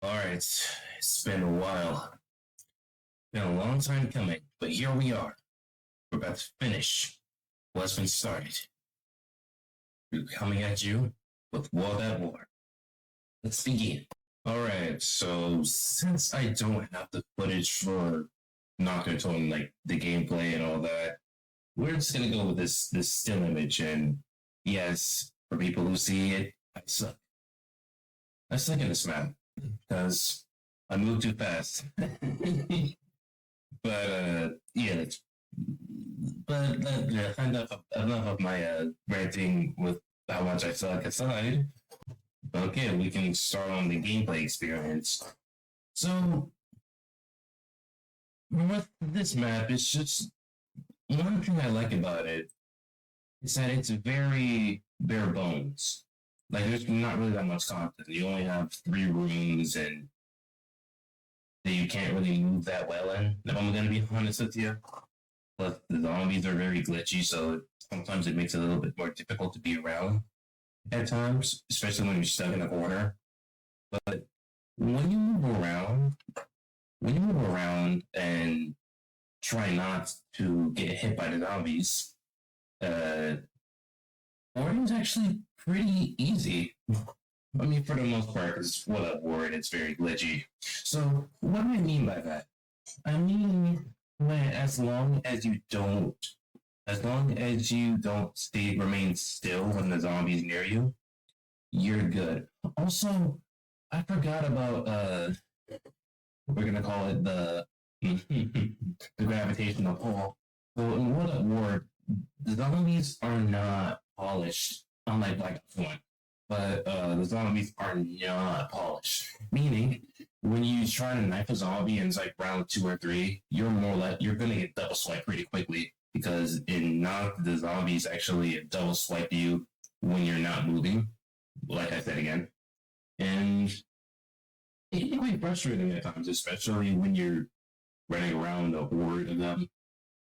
Alright, it's been a while. Been a long time coming, but here we are. We're about to finish what's been started. We're coming at you with WAW. Let's begin. Alright, so since I don't have the footage for not controlling like the gameplay and all that, we're just gonna go with this still image. And yes, for people who see it, I suck. I suck in this map because I move too fast. But yeah, but enough of my ranting with how much I suck aside. Okay, we can start on the gameplay experience. So with this map, it's just one thing I like about it is that it's very bare bones. Like there's not really that much content. You only have 3 rooms and that you can't really move that well in. If I'm gonna be honest with you. Plus the zombies are very glitchy, so sometimes it makes it a little bit more difficult to be around at times, especially when you're stuck in a corner. But when you move around and try not to get hit by the zombies, boarding is actually pretty easy. I mean, for the most part, it's what a word, it's very glitchy. So, what do I mean by that? I mean, as long as you don't, remain still when the zombie's near you, you're good. Also, I forgot about we're gonna call it the the gravitational pull. So in What Up War, the zombies are not polished, unlike Black Ops 1. But the zombies are not polished. Meaning, when you try to knife a zombie in like round 2 or 3, you're gonna get double swiped pretty quickly because in not the zombies actually double swipe you when you're not moving. Like I said again, and it can be quite frustrating at times, especially when you're running around a horde of them.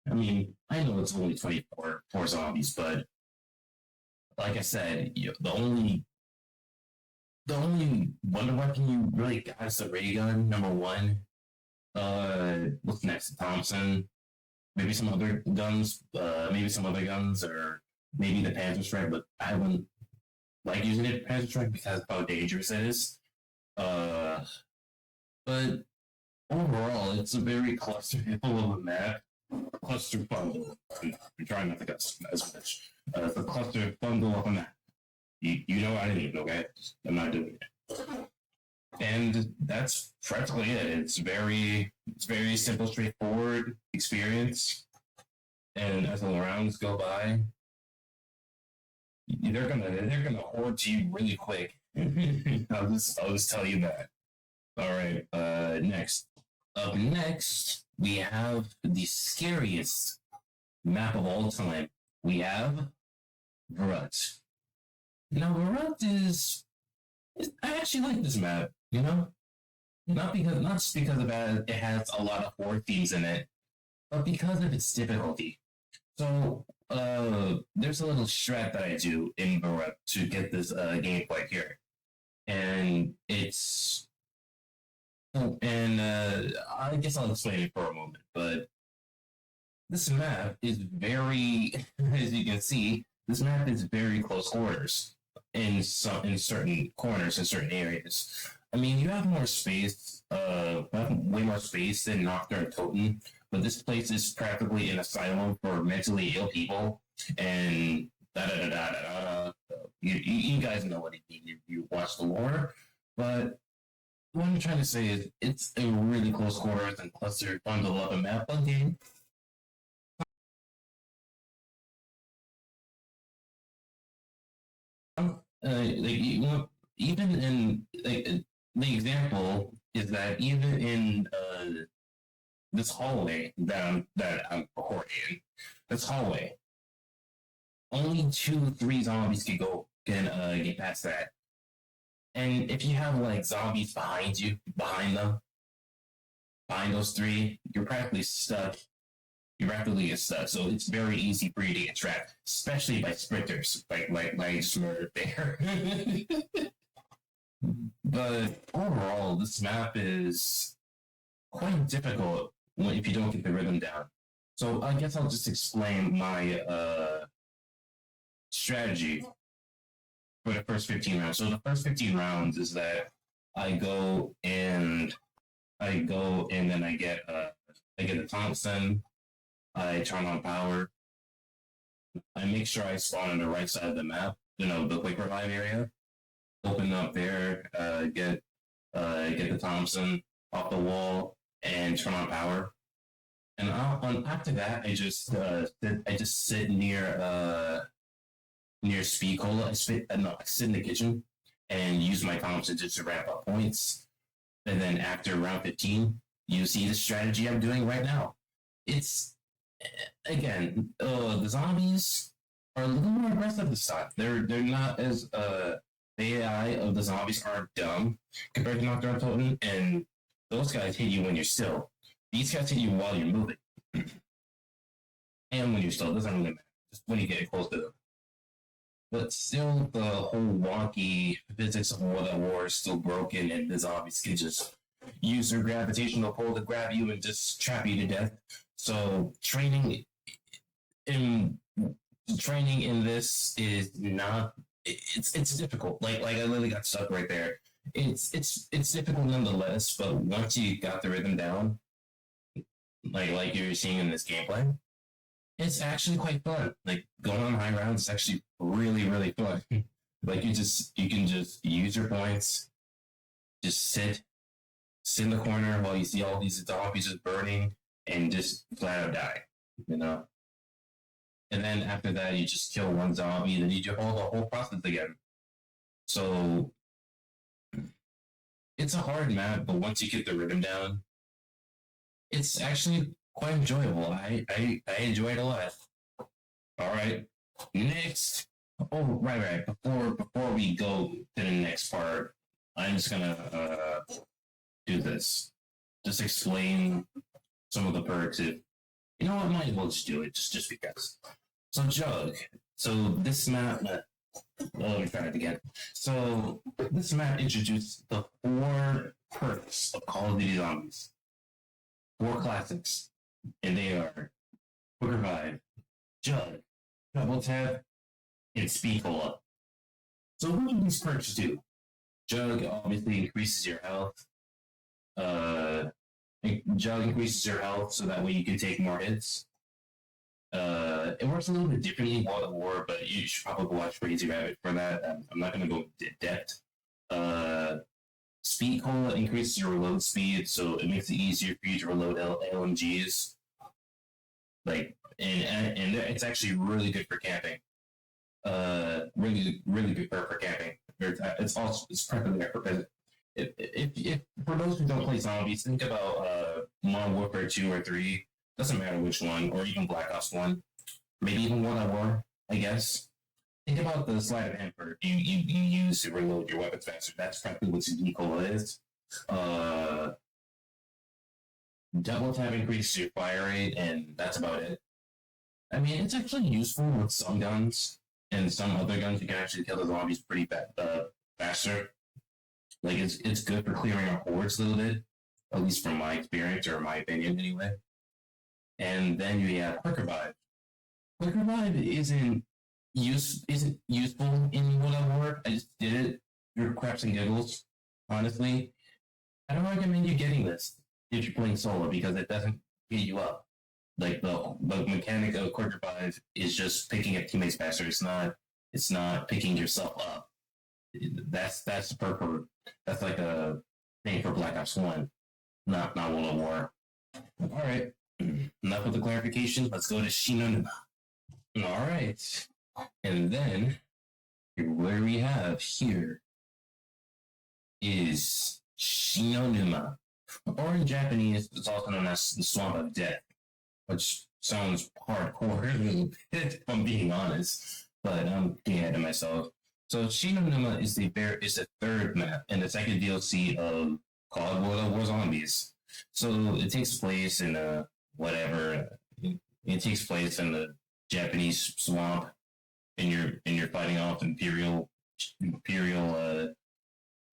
I mean, I know it's only 24 zombies, but like I said, the only wonder weapon you really got is the ray gun, number one. What's next? Thompson. Maybe some other guns. Or maybe the Panzer Strike. But I wouldn't like using it Panzer Strike because of how dangerous it is. But overall, it's a very clusterfull of a map. Cluster bundle. I'm trying not to cuss as much. It's a cluster bundle of a map. You know what I mean, okay? I'm not doing it. And that's practically it. It's very simple, straightforward experience. And as the rounds go by, they're gonna hoard to you really quick. I'll just tell you that. All right. Next. Up next, we have the scariest map of all time. We have Grut. Now, Garant is. I actually like this map, you know? Not just because of that it has a lot of horror themes in it, but because of its difficulty. So, there's a little strat that I do in Garant to get this gameplay here. And it's. And I guess I'll explain it for a moment, but this map is very, as you can see, this map is very close quarters in certain corners in certain areas. I mean, you have more space, way more space than Nocturne and Totem, but this place is practically an asylum for mentally ill people, and da da da da da da. You guys know what it means if you watch the lore, but what I'm trying to say is it's a really close quarters and cluster bundle of a map game. Even in the example is that even in this hallway that I'm recording in, this hallway, only 2-3 zombies can get past that. And if you have like zombies behind those 3, you're practically stuck. You rapidly get stuck, so it's very easy for you to get trapped, especially by sprinters, like Smurf Bear. But overall, this map is quite difficult if you don't get the rhythm down. So I guess I'll just explain my strategy for the first 15 rounds. So the first 15 rounds is that I go and then I get a Thompson. I turn on power. I make sure I spawn on the right side of the map. The quick revive area. Open up there. Get the Thompson off the wall and turn on power. And after that, I just sit near speed cola. I sit in the kitchen and use my Thompson just to ramp up points. And then after round 15, you see the strategy I'm doing right now. It's again, the zombies are a little more aggressive this time. They're not as the AI of the zombies aren't dumb compared to Knockdown Totem, and those guys hit you when you're still. These guys hit you while you're moving, and when you're still. It doesn't really matter. Just when you get close to them. But still, the whole wonky physics of WAW is still broken, and the zombies can just use their gravitational pull to grab you and just trap you to death. So training in this is not. It's difficult. Like I literally got stuck right there. It's difficult nonetheless. But once you got the rhythm down, like you're seeing in this gameplay, it's actually quite fun. Like going on high rounds is actually really fun. Like you can just use your points, just sit in the corner while you see all these zombies just burning and just flat out die. And then after that, you just kill one zombie, and then you do the whole process again. So it's a hard map, but once you get the rhythm down, it's actually quite enjoyable. I enjoy it a lot. All right, next. Oh, right. Before we go to the next part, I'm just gonna do this. Just explain some of the perks. You know what? I might as well just do it just because. So Jug. So this map. Let me try it again. So this map introduced the 4 perks of Call of Duty Zombies. 4 classics, and they are Quick Revive, Jug, Double Tap, and Speed Cola. So what do these perks do? Jug obviously increases your health. Jug increases your health so that way you can take more hits. It works a little bit differently in WAW, but you should probably watch Crazy Rabbit for that. I'm not going to go into depth. Speed Cola increases your reload speed, so it makes it easier for you to reload LMGs. And it's actually really good for camping. Really good for camping. It's perfectly there for if for those who don't play zombies, think about Modern Warfare 2 or 3. Doesn't matter which one, or even Black Ops 1. Maybe even World at War, I guess. Think about the sleight of hand perk you use to reload your weapons faster. That's practically what Speed Cola is. Double tap increases your fire rate, and that's about it. I mean, it's actually useful with some guns, and some other guns you can actually kill the zombies pretty faster. Like it's good for clearing out hordes a little bit, at least from my experience or my opinion anyway. And then you have Quick Revive. Quick Revive isn't useful in World at War. I just did it for craps and giggles. Honestly, I don't recommend you getting this if you're playing solo because it doesn't beat you up. Like the mechanic of Quick Revive is just picking up teammates faster. It's not picking yourself up. That's the perk. That's like a thing for Black Ops 1, not World at War. All right. Enough of the clarification. Let's go to Shinonuma. All right. And then, where we have here is Shinonuma. Or in Japanese, it's also known as the Swamp of Death, which sounds hardcore a little bit, if I'm being honest. But I'm getting ahead of myself. So Shinonuma is the 3rd map and the 2nd DLC of called World at War Zombies. So it takes place in it takes place in the Japanese swamp, and you're fighting off imperial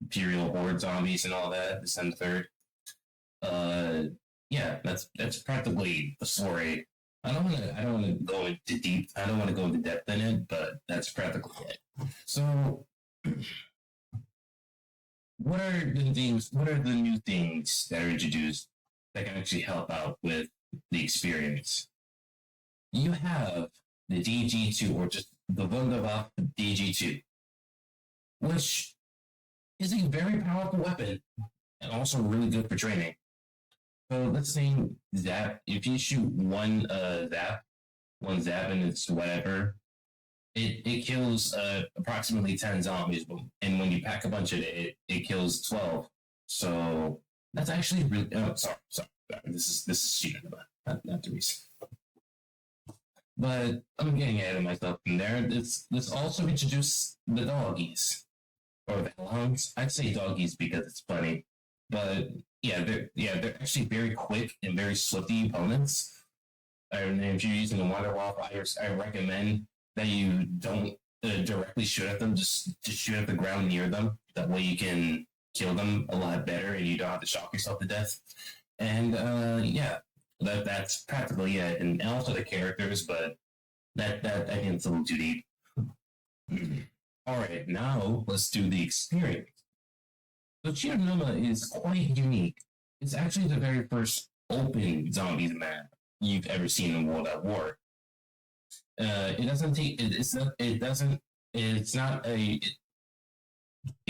Imperial Horde zombies and all that. December 3rd. Yeah, that's practically the story. I don't wanna go into deep. I don't want to go into depth in it, but that's practically it. So, what are the things? What are the new things that are introduced that can actually help out with the experience? You have the DG2, or just the Wunderwaffe DG2, which is a very powerful weapon and also really good for training. So let's say zap. If you shoot one zap, and it's whatever, it kills approximately 10 zombies. And when you pack a bunch of it kills 12. So that's actually really. Oh, sorry. This is shooting, not the reason. But I'm getting ahead of myself from there. This also introduced the doggies or the hellhounds. I'd say doggies because it's funny, but they're actually very quick and very swifty opponents. And if you're using a WAW, I recommend that you don't directly shoot at them. Just shoot at the ground near them. That way you can kill them a lot better, and you don't have to shock yourself to death. And that's practically it. And also the characters, but that I think it's a little too deep. All right, now let's do the experience. So Chionoma is quite unique. It's actually the very first open zombies map you've ever seen in World at War. It doesn't take. It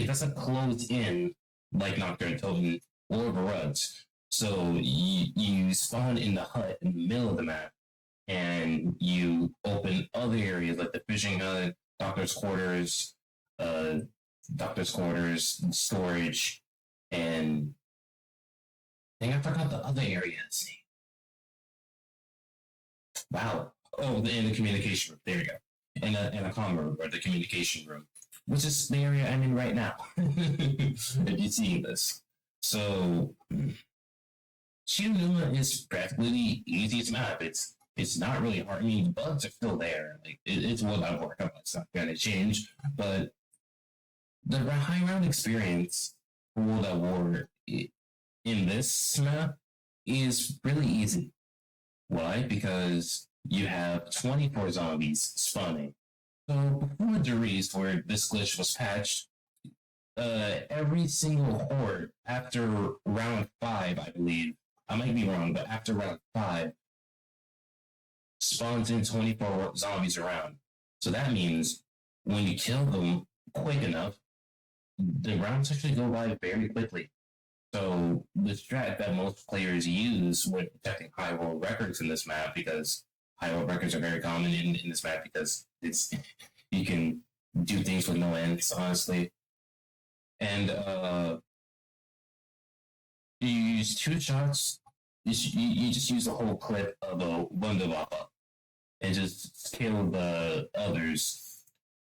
doesn't close in like Nocturne Totem or Baruds. So you spawn in the hut in the middle of the map, and you open other areas like the fishing hut, doctor's quarters, storage, and I think I forgot the other areas. Wow. Oh, in the communication room. There we go. And a comm room, or the communication room, which is the area I'm in right now. If you're seeing this. So, Chionoma is practically the easiest map. It's not really hard. I mean, the bugs are still there. Like it's what I work on. It's not going to change. But the high round experience for World at War in this map is really easy. Why? Because you have 24 zombies spawning. So before Deriz, where this glitch was patched, every single horde after round 5, I believe, I might be wrong, but after round 5, spawns in 24 zombies around. So that means when you kill them quick enough, the rounds actually go by very quickly. So the strat that most players use when protecting high world records in this map, because high world records are very common in this map, because it's you can do things with no ends, honestly. And you use 2 shots. You just use a whole clip of a Wunderwaffe and just kill the others.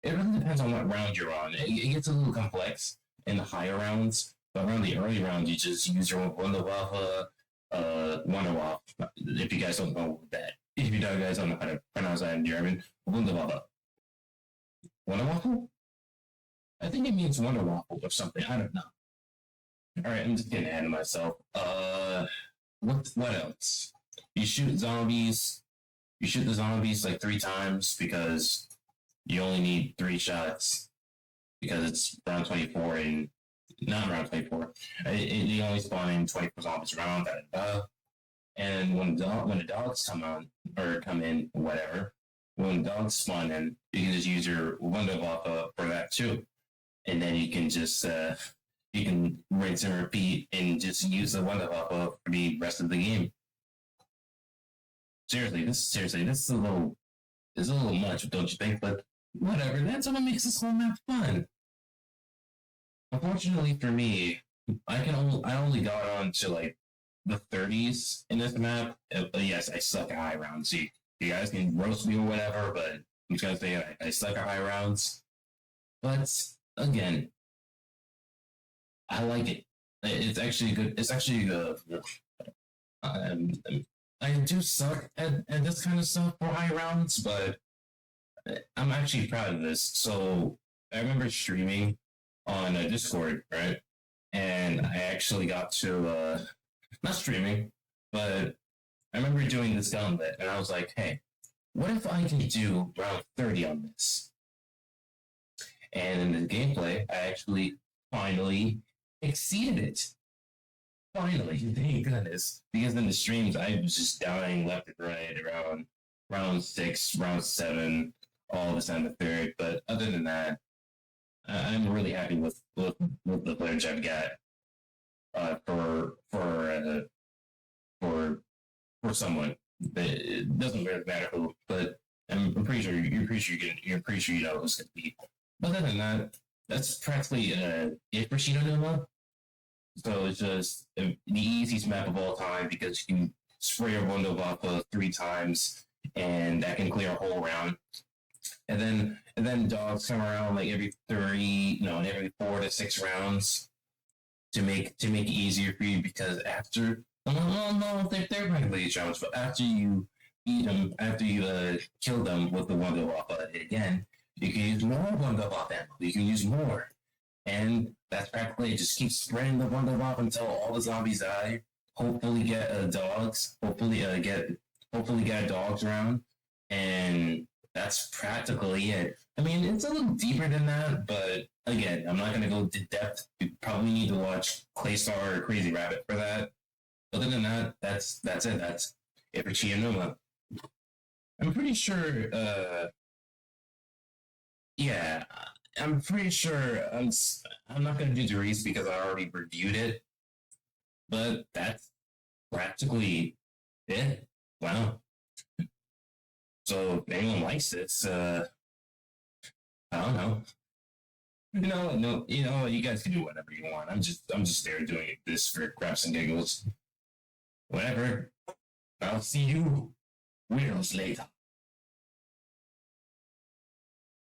It really depends on what round you're on. It gets a little complex in the higher rounds. But around the early rounds, you just use your Wunderwaffe, Wunderwaffe. If you guys don't know that, if you guys don't know how to pronounce that in German, Wunderwaffe. Wunderwaffe? I think it means Wunderwaffe or something. I don't know. All right, I'm just getting ahead of myself. What else? You shoot zombies. You shoot the zombies like 3 times because you only need 3 shots because it's round 24 and. Not around 24. They only spawn in 24 zombies around. And when the dogs come in, whatever. When the dogs spawn in, you can just use your Wunderwaffe for that too, and then you can just you can rinse and repeat and just use the Wunderwaffe for the rest of the game. Seriously, this is a little much, don't you think? But whatever. That's what makes this whole map fun. Unfortunately for me, I only got on to like the 30s in this map. But yes, I suck at high rounds. See, you guys can roast me or whatever, but I'm just gonna say I suck at high rounds. But again, I like it. It's actually good. It's actually good. I do suck at this kind of stuff for high rounds, but I'm actually proud of this. So I remember streaming on Discord, right? And I actually got to not streaming, but I remember doing this gauntlet, and I was like, hey, what if I can do round 30 on this? And in the gameplay, I actually finally exceeded it. Finally, thank goodness. Because in the streams, I was just dying left and right around round 6, round 7, all this on the third. But other than that, I'm really happy with the footage I've got for someone. It doesn't really matter who, but I'm pretty sure you're pretty sure you know who's gonna be. Other than that, that's practically it for Shino Numa. So it's just the easiest map of all time because you can spray a Rondo Vappa 3 times and that can clear a whole round. And then dogs come around like every 30, no, every 4 to 6 rounds to make it easier for you because after no, they're practically rounds, but after you beat them, after you kill them with the Rondo Vappa again, you can use more Rondo Vappa ammo. You can use more. And that's practically it. Just keep spreading the bundle off until all the zombies die. Hopefully get dogs. Hopefully get dogs around. And that's practically it. I mean, it's a little deeper than that, but again, I'm not gonna go to depth. You probably need to watch Claystar or Crazy Rabbit for that. Other than that, that's it. That's it for Chiyanuma. I'm pretty sure yeah, I'm pretty sure I'm not gonna do Doris because I already reviewed it, but that's practically it. Wow. So if anyone likes this, I don't know. No, you guys can do whatever you want. I'm just there doing this for craps and giggles. Whatever. I'll see you weirdos later.